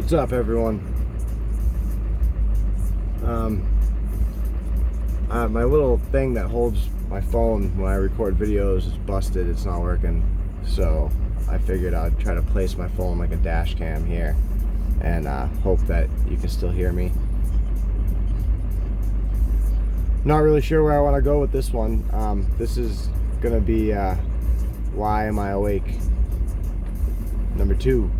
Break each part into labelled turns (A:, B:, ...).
A: What's up, everyone? My little thing that holds my phone when I record videos is busted. It's not working, so I figured I'd try to place my phone like a dash cam here and hope that you can still hear me. Not really sure where I want to go with this one. This is gonna be Why Am I Awake? Number 2.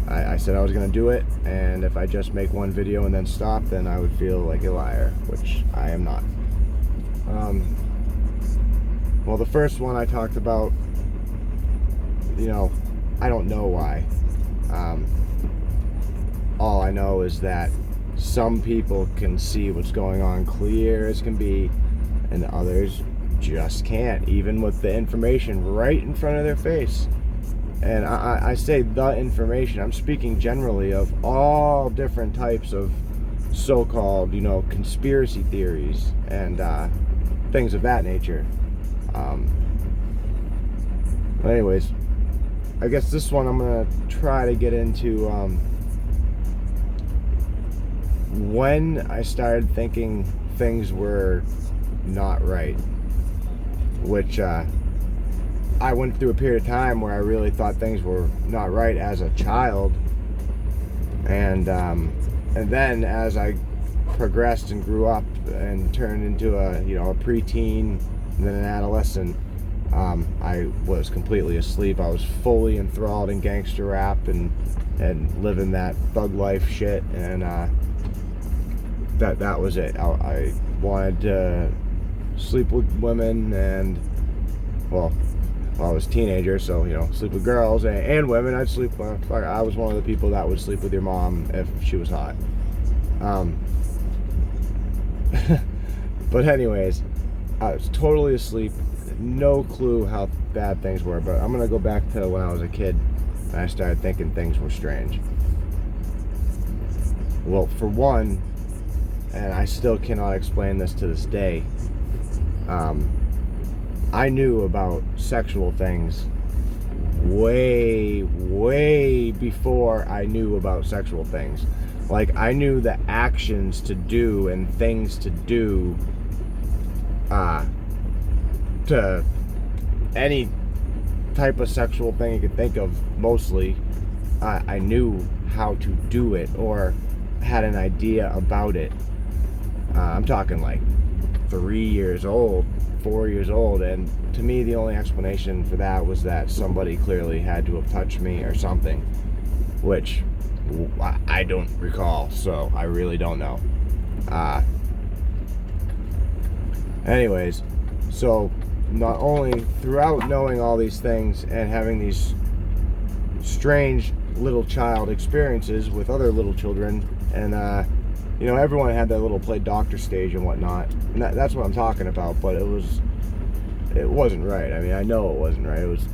A: I said I was going to do it, and if I just make one video and then stop, then I would feel like a liar, which I am not. Well, the first one I talked about, I don't know why. All I know is that some people can see what's going on clear as can be, and others just can't, even with the information right in front of their face. And I say the information, I'm speaking generally of all different types of so-called, conspiracy theories and things of that nature. But anyways, I guess this one I'm going to try to get into when I started thinking things were not right, which I went through a period of time where I really thought things were not right as a child, and then as I progressed and grew up and turned into a preteen and then an adolescent, I was completely asleep. I was fully enthralled in gangster rap and living that thug life shit, and that was it. I wanted to sleep with women, and I was a teenager, so sleep with girls and women. I'd sleep. I was one of the people that would sleep with your mom if she was hot. But anyways, I was totally asleep. No clue how bad things were. But I'm gonna go back to when I was a kid and I started thinking things were strange. Well, for one, and I still cannot explain this to this day, I knew about sexual things way before I knew about sexual things. Like, I knew the actions to do and things to do to any type of sexual thing you could think of. Mostly I knew how to do it or had an idea about it. I'm talking like 3 years old, 4 years old, and to me the only explanation for that was that somebody clearly had to have touched me or something, which I don't recall, so I really don't know. Anyways, so not only throughout knowing all these things and having these strange little child experiences with other little children, and everyone had their little play doctor stage and whatnot, and that's what I'm talking about. But it wasn't right. I mean, I know it wasn't right. It was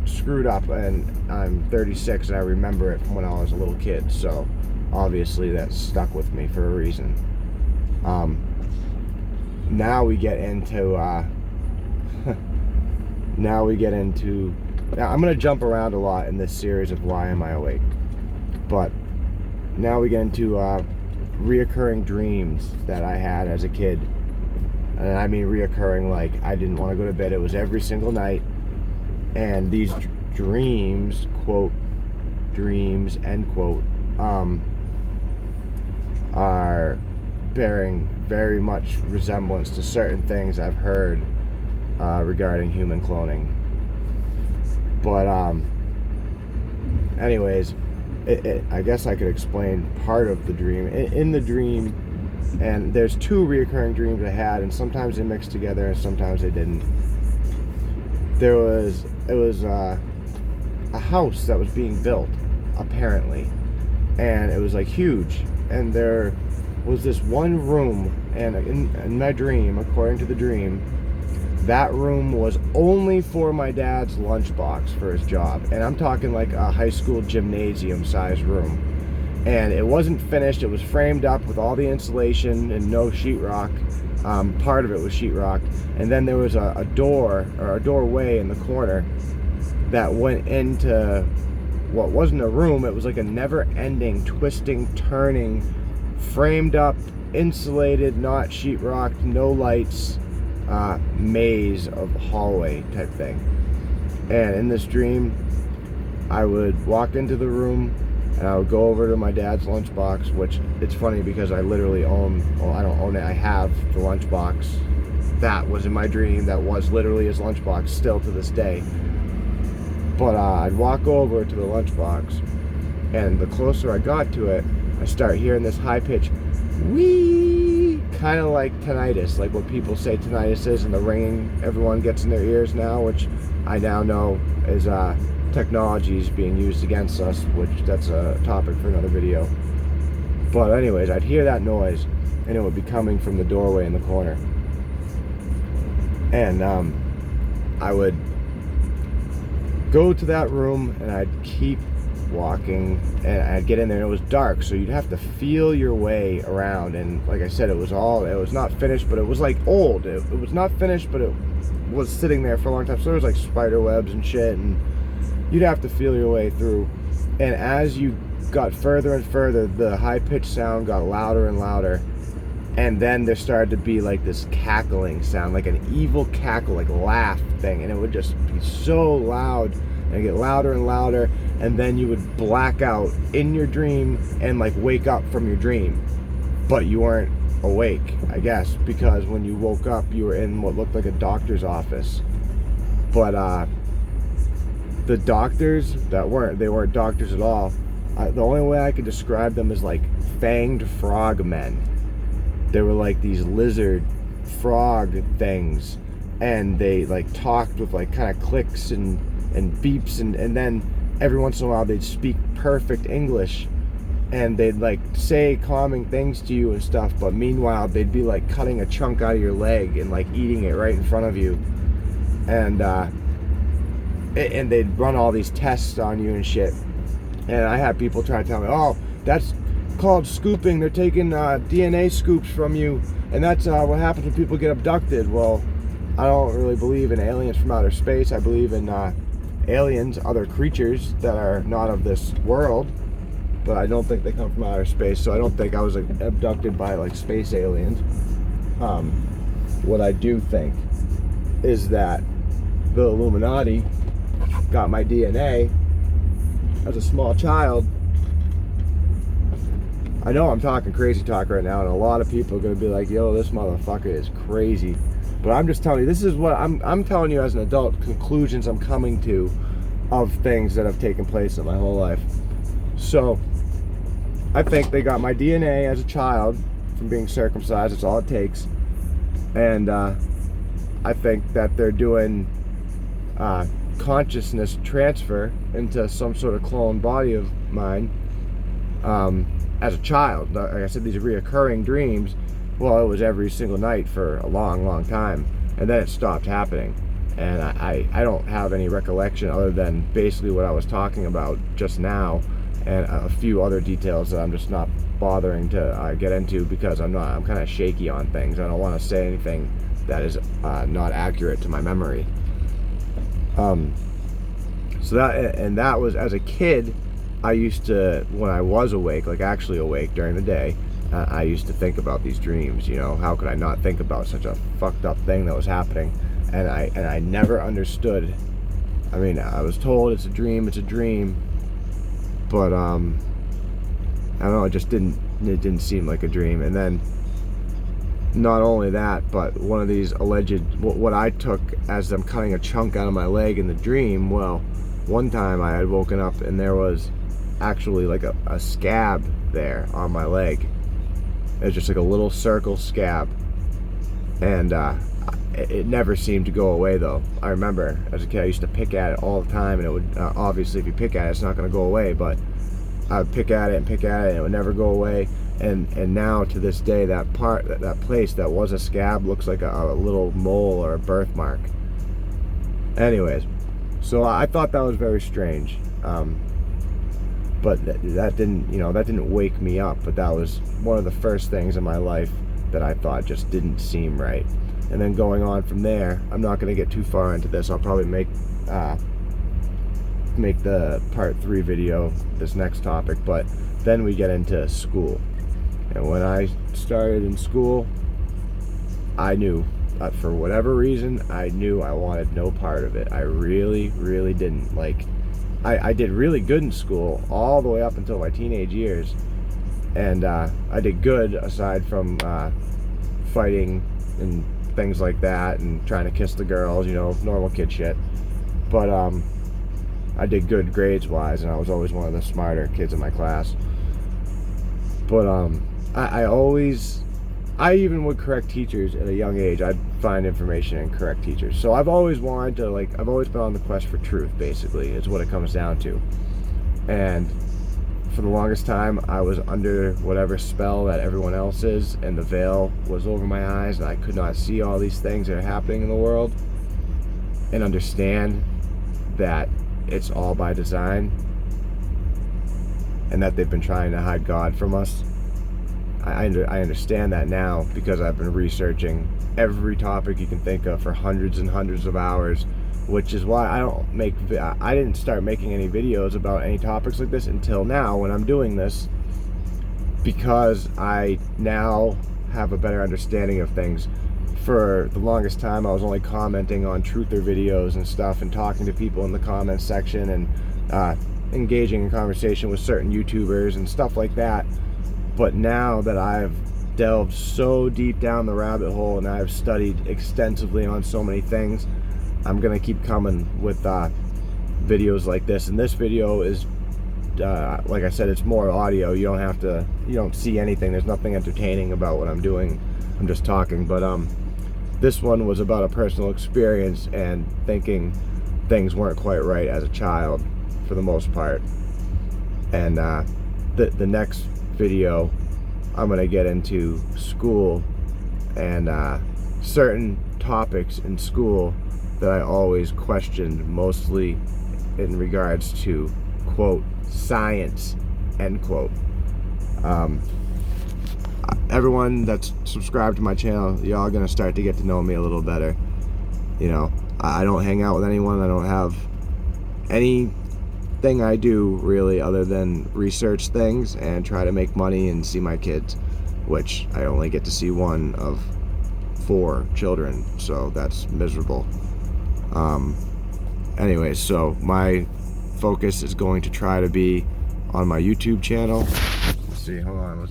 A: screwed up, and I'm 36 and I remember it from when I was a little kid, so obviously that stuck with me for a reason. Now we get into I'm going to jump around a lot in this series of Why Am I Awake, but now we get into reoccurring dreams that I had as a kid. And I mean reoccurring, like I didn't want to go to bed. It was every single night. And these dreams, quote, dreams, end quote, are bearing very much resemblance to certain things I've heard regarding human cloning. But anyways, I guess I could explain part of the dream. In the dream, and there's 2 reoccurring dreams I had, and sometimes they mixed together and sometimes they didn't. It was a house that was being built, apparently, and it was like huge, and there was this one room, and in my dream, according to the dream, that room was only for my dad's lunchbox for his job. And I'm talking like a high school gymnasium size room. And it wasn't finished. It was framed up with all the insulation and no sheetrock. Part of it was sheetrock. And then there was a door or a doorway in the corner that went into what wasn't a room, it was like a never-ending, twisting, turning, framed up, insulated, not sheetrocked, no lights, maze of hallway type thing. And in this dream, I would walk into the room and I would go over to my dad's lunchbox, which it's funny because I literally own, well, I don't own it, I have the lunchbox that was in my dream, that was literally his lunchbox still to this day. But I'd walk over to the lunchbox, and the closer I got to it, I start hearing this high-pitched wee, kind of like tinnitus, like what people say tinnitus is, and the ringing everyone gets in their ears now, which I now know is technology is being used against us, which that's a topic for another video. But anyways, I'd hear that noise, and it would be coming from the doorway in the corner. And I would go to that room, and I'd keep walking, and I'd get in there, and it was dark, so you'd have to feel your way around. And like I said, it was not finished, but it was like old. It was not finished, but it was sitting there for a long time, so there was like spider webs and shit, and you'd have to feel your way through. And as you got further and further, the high-pitched sound got louder and louder, and then there started to be like this cackling sound, like an evil cackle, like laugh thing, and it would just be so loud and get louder and louder, and then you would black out in your dream and like wake up from your dream, but you weren't awake, I guess, because when you woke up you were in what looked like a doctor's office. But the doctors they weren't doctors at all. The only way I could describe them is like fanged frog men. They were like these lizard frog things, and they like talked with like kind of clicks and beeps, and then every once in a while they'd speak perfect English, and they'd like say calming things to you and stuff, but meanwhile they'd be like cutting a chunk out of your leg and like eating it right in front of you, and they'd run all these tests on you and shit. And I had people try to tell me, oh, that's called scooping, they're taking DNA scoops from you, and that's what happens when people get abducted. Well, I don't really believe in aliens from outer space. I believe in aliens, other creatures that are not of this world, but I don't think they come from outer space, so I don't think I was like abducted by like space aliens. What I do think is that the Illuminati got my DNA as a small child. I know I'm talking crazy talk right now, and a lot of people are going to be like, yo, this motherfucker is crazy. But I'm just telling you, this is what I'm telling you as an adult, conclusions I'm coming to of things that have taken place in my whole life. So I think they got my DNA as a child from being circumcised. That's all it takes. And I think that they're doing consciousness transfer into some sort of clone body of mine as a child. Like I said, these reoccurring dreams, well, it was every single night for a long time, and then it stopped happening, and I don't have any recollection other than basically what I was talking about just now, and a few other details that I'm just not bothering to get into because I'm kind of shaky on things. I don't want to say anything that is not accurate to my memory. So that was, as a kid, I used to, when I was awake, like actually awake during the day, I used to think about these dreams. You know, how could I not think about such a fucked up thing that was happening? And I never understood. I mean, I was told it's a dream, but I don't know, it didn't seem like a dream. And then not only that, but one of these alleged, what I took as them cutting a chunk out of my leg in the dream, well, one time I had woken up and there was actually like a scab there on my leg. It was just like a little circle scab, and it never seemed to go away though. I remember as a kid I used to pick at it all the time, and it would obviously if you pick at it, it's not going to go away, but I would pick at it and it would never go away. And now to this day, that place that was a scab looks like a little mole or a birthmark. Anyways, so I thought that was very strange, but that didn't wake me up. But that was one of the first things in my life that I thought just didn't seem right. And then going on from there, I'm not going to get too far into this. I'll probably make make the part 3 video, this next topic, but then we get into school. And when I started in school, I knew, for whatever reason, I knew I wanted no part of it. I really, really didn't. Like, I did really good in school all the way up until my teenage years. And I did good aside from fighting and things like that and trying to kiss the girls, you know, normal kid shit. But I did good grades-wise, and I was always one of the smarter kids in my class. But I even would correct teachers at a young age. I'd find information and correct teachers. So I've always wanted to, like, I've always been on the quest for truth, basically, is what it comes down to. And for the longest time, I was under whatever spell that everyone else is, and the veil was over my eyes, and I could not see all these things that are happening in the world and understand that it's all by design and that they've been trying to hide God from us. I understand that now because I've been researching every topic you can think of for hundreds and hundreds of hours, which is why I didn't start making any videos about any topics like this until now when I'm doing this, because I now have a better understanding of things. For the longest time, I was only commenting on truther videos and stuff and talking to people in the comments section and engaging in conversation with certain YouTubers and stuff like that. But now that I've delved so deep down the rabbit hole and I've studied extensively on so many things, I'm gonna keep coming with videos like this. And this video is, like I said, it's more audio. You don't see anything. There's nothing entertaining about what I'm doing. I'm just talking. But this one was about a personal experience and thinking things weren't quite right as a child, for the most part. And the next video, I'm gonna get into school and certain topics in school that I always questioned, mostly in regards to, quote, science, end quote. Everyone that's subscribed to my channel, y'all gonna start to get to know me a little better. You know, I don't hang out with anyone. I don't have anything I do really other than research things and try to make money and see my kids, which I only get to see one of 4 children, so that's miserable. Anyways, so my focus is going to try to be on my YouTube channel. Let's see, hold on,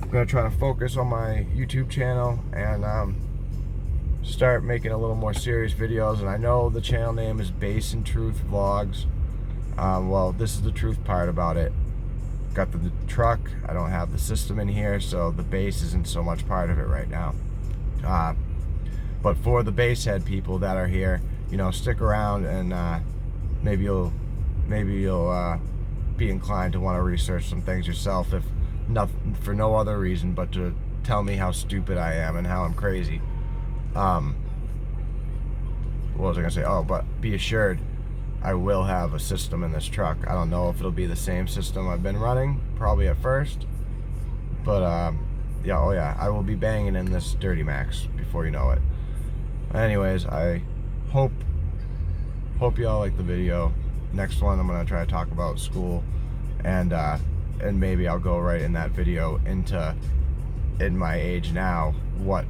A: I'm gonna try to focus on my YouTube channel and start making a little more serious videos. And I know the channel name is BaSs-n-Truth Vlogs. Well, this is the truth part about it. Got the truck, I don't have the system in here, so the bass isn't so much part of it right now. But for the bass head people that are here, you know, stick around and maybe you'll be inclined to want to research some things yourself, if nothing for no other reason but to tell me how stupid I am and how I'm crazy. What was I gonna say? Oh, but be assured, I will have a system in this truck. I don't know if it'll be the same system I've been running, probably at first, but yeah, oh yeah, I will be banging in this Dirty Max before you know it. Anyways, I hope y'all like the video. Next one, I'm gonna try to talk about school, and maybe I'll go right in that video into, in my age now, what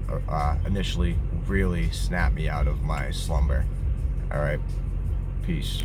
A: initially really snapped me out of my slumber. All right, peace.